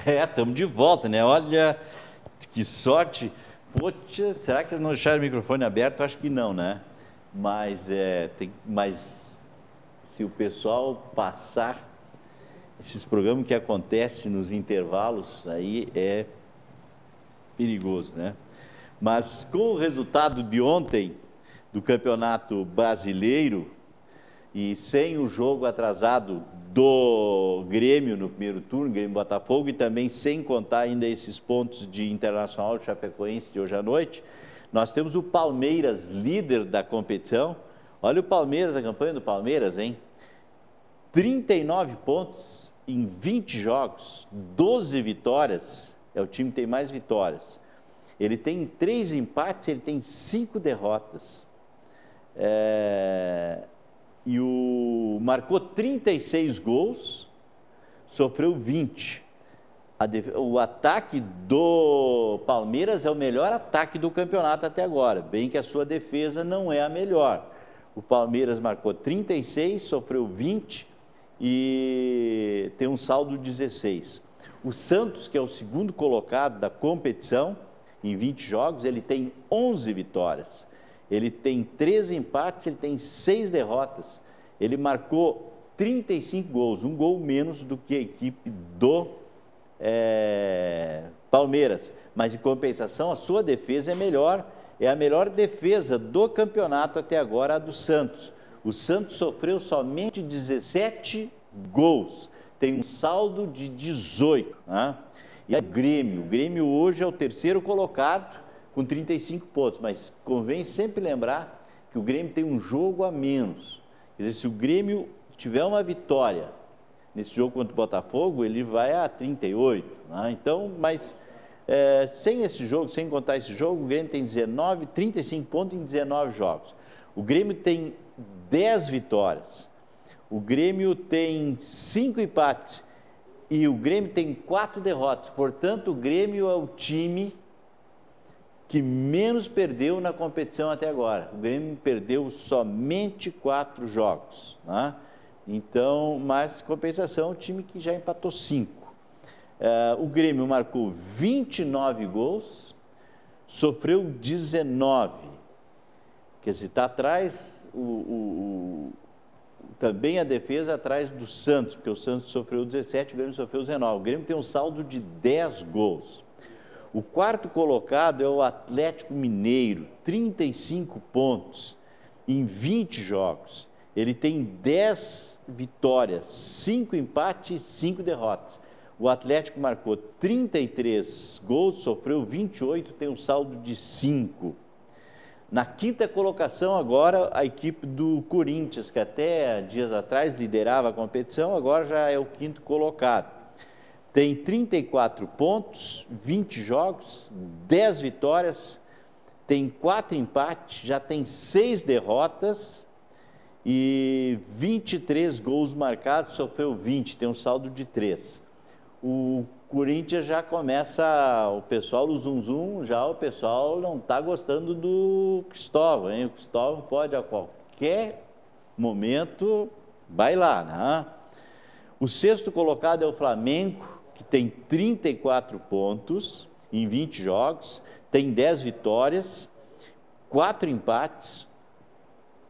Estamos de volta, né? Olha, que sorte. Poxa, será que eles não deixaram o microfone aberto? Acho que não, né? Mas se o pessoal passar esses programas que acontecem nos intervalos, aí é perigoso, né? Mas com o resultado de ontem do Campeonato Brasileiro e sem o jogo atrasado do Grêmio no primeiro turno, Grêmio Botafogo, e também sem contar ainda esses pontos de Internacional de Chapecoense de hoje à noite, nós temos o Palmeiras, líder da competição. Olha o Palmeiras, a campanha do Palmeiras, hein? 39 pontos em 20 jogos, 12 vitórias, é o time que tem mais vitórias. Ele tem 3 empates, ele tem 5 derrotas. Marcou 36 gols, sofreu 20. O ataque do Palmeiras é o melhor ataque do campeonato até agora, bem que a sua defesa não é a melhor. O Palmeiras marcou 36, sofreu 20 e tem um saldo de 16. O Santos, que é o segundo colocado da competição, em 20 jogos, ele tem 11 vitórias. Ele tem 13 empates, ele tem 6 derrotas. Ele marcou 35 gols, um gol menos do que a equipe do Palmeiras. Mas, em compensação, a sua defesa é melhor, é a melhor defesa do campeonato até agora, a do Santos. O Santos sofreu somente 17 gols, tem um saldo de 18. Né? E o Grêmio hoje é o terceiro colocado, com 35 pontos, mas convém sempre lembrar que o Grêmio tem um jogo a menos. Quer dizer, se o Grêmio tiver uma vitória nesse jogo contra o Botafogo, ele vai a 38. Né? Então, mas sem esse jogo, sem contar esse jogo, o Grêmio tem 35 pontos em 19 jogos. O Grêmio tem 10 vitórias. O Grêmio tem 5 empates e o Grêmio tem 4 derrotas. Portanto, o Grêmio é o time que menos perdeu na competição até agora. O Grêmio perdeu somente 4 jogos. Né? Então, mas compensação, o time que já empatou 5. O Grêmio marcou 29 gols, sofreu 19. Quer dizer, está atrás, também a defesa atrás do Santos, porque o Santos sofreu 17, o Grêmio sofreu 19. O Grêmio tem um saldo de 10 gols. O quarto colocado é o Atlético Mineiro, 35 pontos em 20 jogos. Ele tem 10 vitórias, 5 empates e 5 derrotas. O Atlético marcou 33 gols, sofreu 28, tem um saldo de 5. Na quinta colocação agora, a equipe do Corinthians, que até dias atrás liderava a competição, agora já é o quinto colocado. Tem 34 pontos, 20 jogos, 10 vitórias, tem 4 empates, já tem 6 derrotas e 23 gols marcados, sofreu 20, tem um saldo de 3. O Corinthians já começa, o pessoal do Zum, já o pessoal não está gostando do Cristóvão, hein? O Cristóvão pode a qualquer momento, vai lá, né? O sexto colocado é o Flamengo, que tem 34 pontos em 20 jogos, tem 10 vitórias, 4 empates,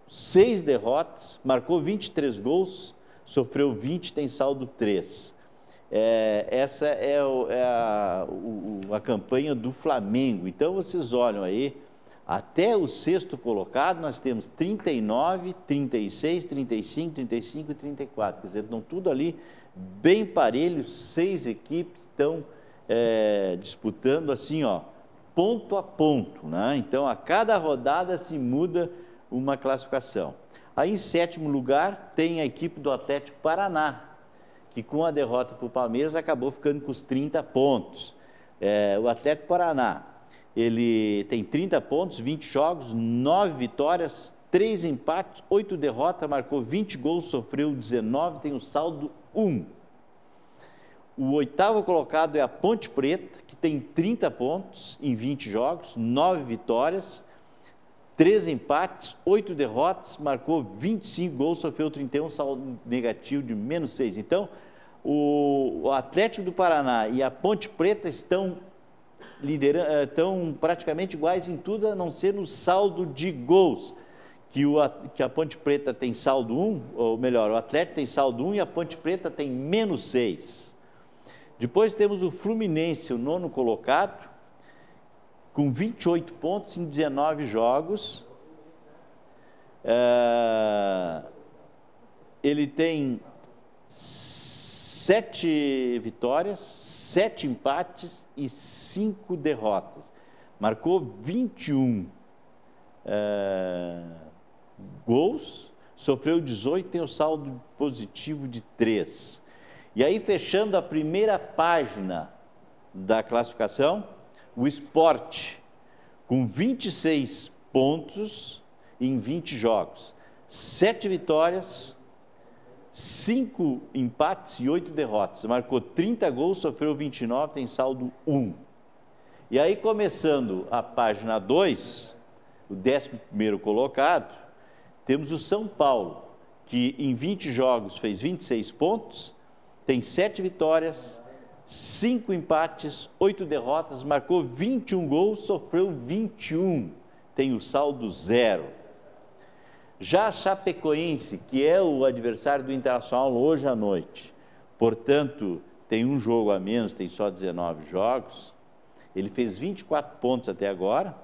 6 derrotas, marcou 23 gols, sofreu 20, tem saldo 3. Essa é a campanha do Flamengo. Então, vocês olham aí, até o sexto colocado, nós temos 39, 36, 35, 35 e 34. Quer dizer, estão tudo ali bem parelhos, 6 equipes estão disputando assim, ó, ponto a ponto, né? Então, a cada rodada se muda uma classificação. Aí, em sétimo lugar, tem a equipe do Atlético Paraná, que com a derrota para o Palmeiras acabou ficando com os 30 pontos. O Atlético Paraná, ele tem 30 pontos, 20 jogos, 9 vitórias, 3 empates, 8 derrotas, marcou 20 gols, sofreu 19, tem o saldo 1. O oitavo colocado é a Ponte Preta, que tem 30 pontos em 20 jogos, 9 vitórias, 3 empates, 8 derrotas, marcou 25 gols, sofreu 31, saldo negativo de -6. Então, O Atlético do Paraná e a Ponte Preta estão praticamente iguais em tudo, a não ser no saldo de gols, que a Ponte Preta tem saldo 1, ou melhor, o Atlético tem saldo 1 e a Ponte Preta tem -6. Depois temos o Fluminense, o 9º colocado, com 28 pontos em 19 jogos. Ele tem 7 vitórias, 7 empates e 5 derrotas. Marcou 21 gols, sofreu 18, tem o saldo positivo de 3. E aí, fechando a primeira página da classificação, o Sport, com 26 pontos em 20 jogos, 7 vitórias, 5 empates e 8 derrotas. Marcou 30 gols, sofreu 29, tem saldo 1. E aí, começando a página 2, o 11º colocado, temos o São Paulo, que em 20 jogos fez 26 pontos, tem 7 vitórias, 5 empates, 8 derrotas, marcou 21 gols, sofreu 21, tem o saldo 0. Já a Chapecoense, que é o adversário do Internacional hoje à noite, portanto, tem um jogo a menos, tem só 19 jogos, ele fez 24 pontos até agora,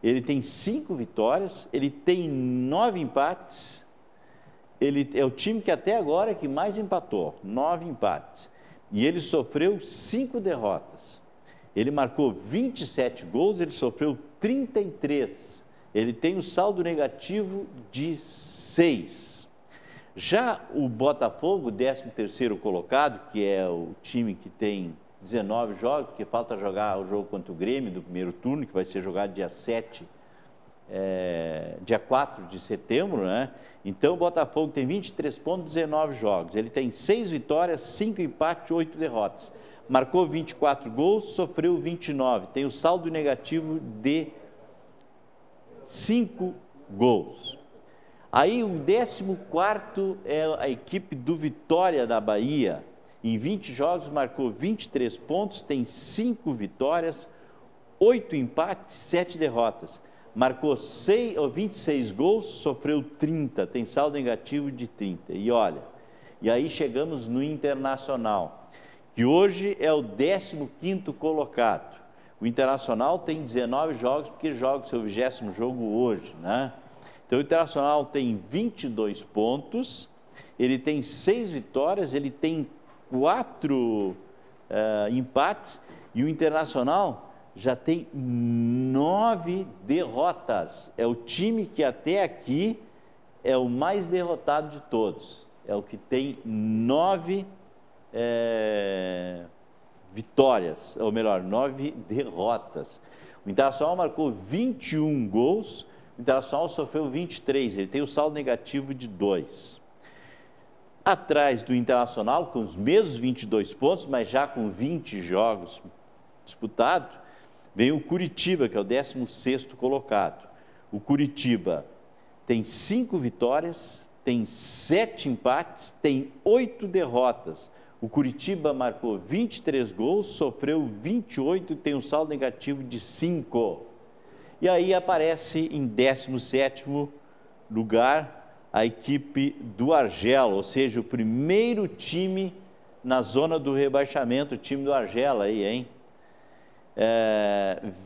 ele tem 5 vitórias, ele tem 9 empates, ele é o time que até agora é que mais empatou, 9 empates. E ele sofreu 5 derrotas. Ele marcou 27 gols, ele sofreu 33. Ele tem um saldo negativo de 6. Já o Botafogo, 13º colocado, que é o time que tem 19 jogos, porque falta jogar o jogo contra o Grêmio do primeiro turno, que vai ser jogado dia 4 de setembro, né? Então, o Botafogo tem 23 pontos, 19 jogos. Ele tem 6 vitórias, 5 empates, 8 derrotas. Marcou 24 gols, sofreu 29. Tem o saldo negativo de 5 gols. Aí, o 14º é a equipe do Vitória da Bahia. Em 20 jogos, marcou 23 pontos, tem 5 vitórias, 8 empates, 7 derrotas. Marcou 26 gols, sofreu 30, tem saldo negativo de 30. E olha, e aí chegamos no Internacional, que hoje é o 15º colocado. O Internacional tem 19 jogos, porque joga o seu 20º jogo hoje, né? Então, o Internacional tem 22 pontos, ele tem 6 vitórias, ele tem 4 empates, e o Internacional já tem 9 derrotas. É o time que até aqui é o mais derrotado de todos. É o que tem 9 vitórias, ou melhor, 9 derrotas. O Internacional marcou 21 gols, o Internacional sofreu 23, ele tem o saldo negativo de 2. Atrás do Internacional, com os mesmos 22 pontos, mas já com 20 jogos disputados, vem o Curitiba, que é o 16º colocado. O Curitiba tem 5 vitórias, tem 7 empates, tem 8 derrotas. O Curitiba marcou 23 gols, sofreu 28 e tem um saldo negativo de 5. E aí aparece em 17º lugar a equipe do Argela, ou seja, o primeiro time na zona do rebaixamento, o time do Argela aí, hein?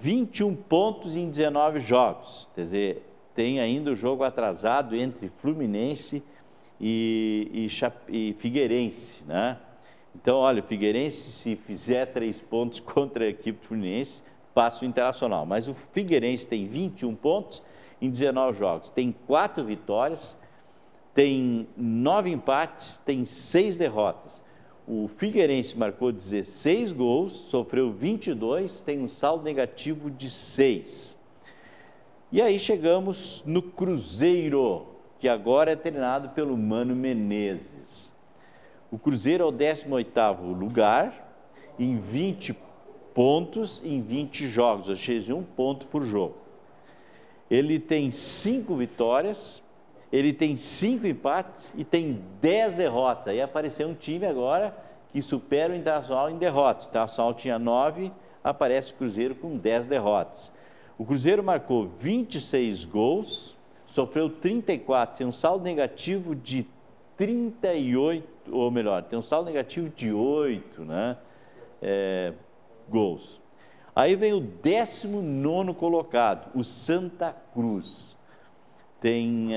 21 pontos em 19 jogos, quer dizer, tem ainda o jogo atrasado entre Fluminense e Figueirense, né? Então, olha, o Figueirense, se fizer 3 pontos contra a equipe Fluminense, passa o Internacional, mas o Figueirense tem 21 pontos em 19 jogos, tem 4 vitórias, tem 9 empates, tem 6 derrotas. O Figueirense marcou 16 gols, sofreu 22, tem um saldo negativo de 6. E aí chegamos no Cruzeiro, que agora é treinado pelo Mano Menezes. O Cruzeiro é o 18º lugar, em 20 pontos, em 20 jogos, ou seja, 1 ponto por jogo. Ele tem 5 vitórias, ele tem 5 empates e tem 10 derrotas. Aí apareceu um time agora que supera o Internacional em derrotas. O Internacional tinha 9, aparece o Cruzeiro com 10 derrotas. O Cruzeiro marcou 26 gols, sofreu 34, tem um saldo negativo de 38, ou melhor, tem um saldo negativo de 8, né? Gols. Aí vem o 19º colocado, o Santa Cruz. Tem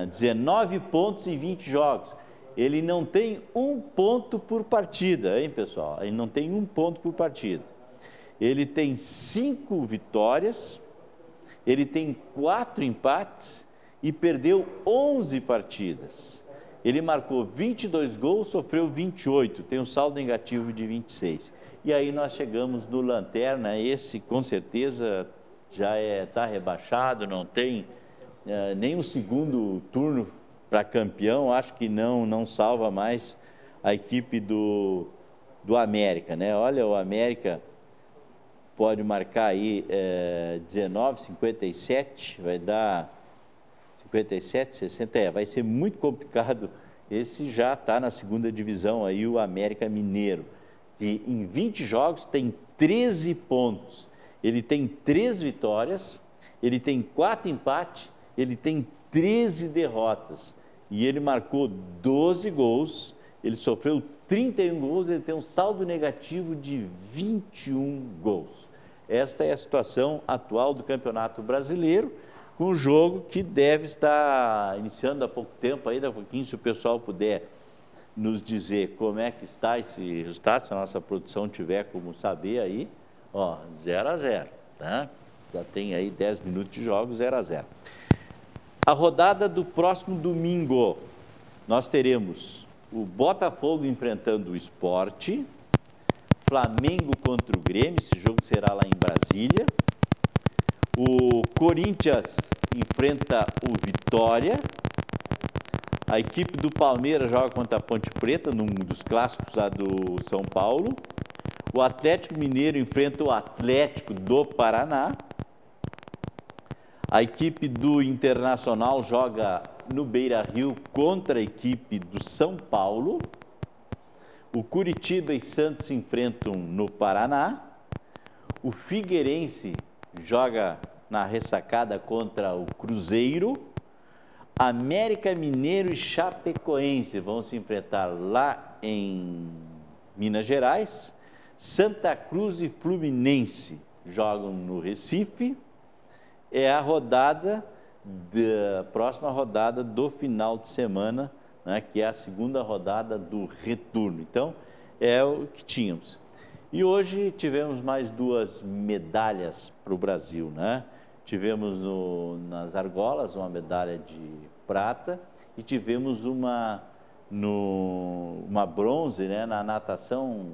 19 pontos em 20 jogos. Ele não tem um ponto por partida, hein, pessoal? Ele não tem um ponto por partida. Ele tem 5 vitórias, ele tem 4 empates e perdeu 11 partidas. Ele marcou 22 gols, sofreu 28, tem um saldo negativo de 26. E aí nós chegamos no Lanterna, esse com certeza já está rebaixado, não tem nem um segundo turno para campeão, acho que não salva mais a equipe do América, né? Olha, o América pode marcar aí 19, 57, vai dar 57, 60, vai ser muito complicado. Esse já está na segunda divisão aí, o América Mineiro, que em 20 jogos tem 13 pontos, ele tem 3 vitórias, ele tem 4 empates, ele tem 13 derrotas, e ele marcou 12 gols, ele sofreu 31 gols, ele tem um saldo negativo de 21 gols. Esta é a situação atual do Campeonato Brasileiro, com um jogo que deve estar iniciando há pouco tempo, ainda há pouquinho, se o pessoal puder nos dizer como é que está esse resultado, se a nossa produção tiver como saber aí, 0-0, tá? Já tem aí 10 minutos de jogo, 0-0. A rodada do próximo domingo, nós teremos o Botafogo enfrentando o Sport, Flamengo contra o Grêmio, esse jogo será lá em Brasília. O Corinthians enfrenta o Vitória. A equipe do Palmeiras joga contra a Ponte Preta, num dos clássicos lá do São Paulo. O Atlético Mineiro enfrenta o Atlético do Paraná. A equipe do Internacional joga no Beira-Rio contra a equipe do São Paulo. O Curitiba e Santos se enfrentam no Paraná. O Figueirense joga na ressacada contra o Cruzeiro. América Mineiro e Chapecoense vão se enfrentar lá em Minas Gerais. Santa Cruz e Fluminense jogam no Recife. É a próxima rodada do final de semana, né, que é a segunda rodada do retorno. Então, é o que tínhamos. E hoje tivemos mais 2 medalhas para o Brasil, né? Tivemos nas argolas uma medalha de prata e tivemos uma bronze, né, na natação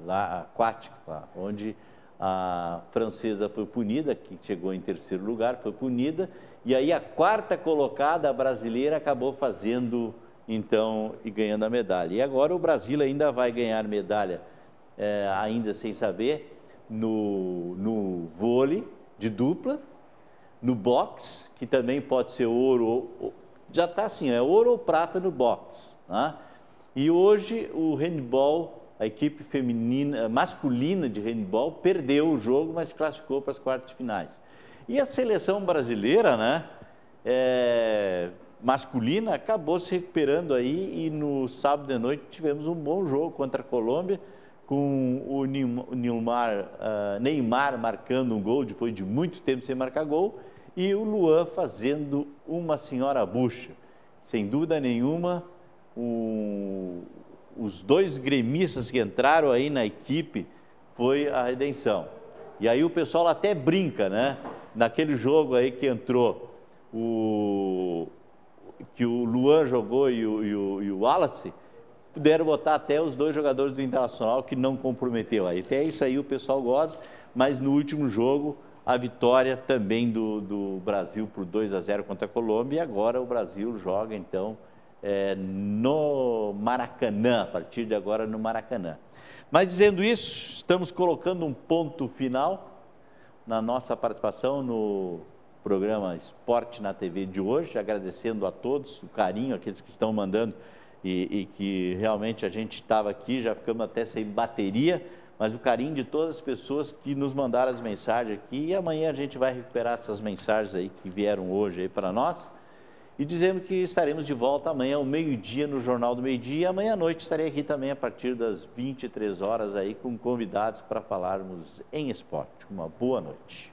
lá aquática, onde a francesa foi punida, que chegou em 3º lugar, foi punida, e aí a 4ª colocada, a brasileira, acabou fazendo, então, e ganhando a medalha. E agora o Brasil ainda vai ganhar medalha, ainda sem saber, no vôlei de dupla, no boxe, que também pode ser ouro, já está assim, é ouro ou prata no boxe, né? E hoje o handball, a equipe masculina de handball perdeu o jogo, mas classificou para as quartas de finais. E a seleção brasileira, né, masculina, acabou se recuperando aí, e no sábado de noite tivemos um bom jogo contra a Colômbia, com o Neymar marcando um gol depois de muito tempo sem marcar gol, e o Luan fazendo uma senhora bucha. Sem dúvida nenhuma, os 2 gremistas que entraram aí na equipe foi a redenção. E aí o pessoal até brinca, né? Naquele jogo aí que entrou, que o Luan jogou e o Wallace, puderam botar até os 2 jogadores do Internacional, que não comprometeu. Aí até isso aí o pessoal gosta, mas no último jogo, a vitória também do Brasil por 2-0 contra a Colômbia, e agora o Brasil joga, então, no Maracanã, a partir de agora no Maracanã. Mas dizendo isso, estamos colocando um ponto final na nossa participação no programa Esporte na TV de hoje, agradecendo a todos o carinho, aqueles que estão mandando e que realmente a gente estava aqui, já ficamos até sem bateria, mas o carinho de todas as pessoas que nos mandaram as mensagens aqui, e amanhã a gente vai recuperar essas mensagens aí que vieram hoje aí para nós, e dizendo que estaremos de volta amanhã ao meio-dia no Jornal do Meio-Dia, e amanhã à noite estarei aqui também a partir das 23 horas aí com convidados para falarmos em esporte. Uma boa noite.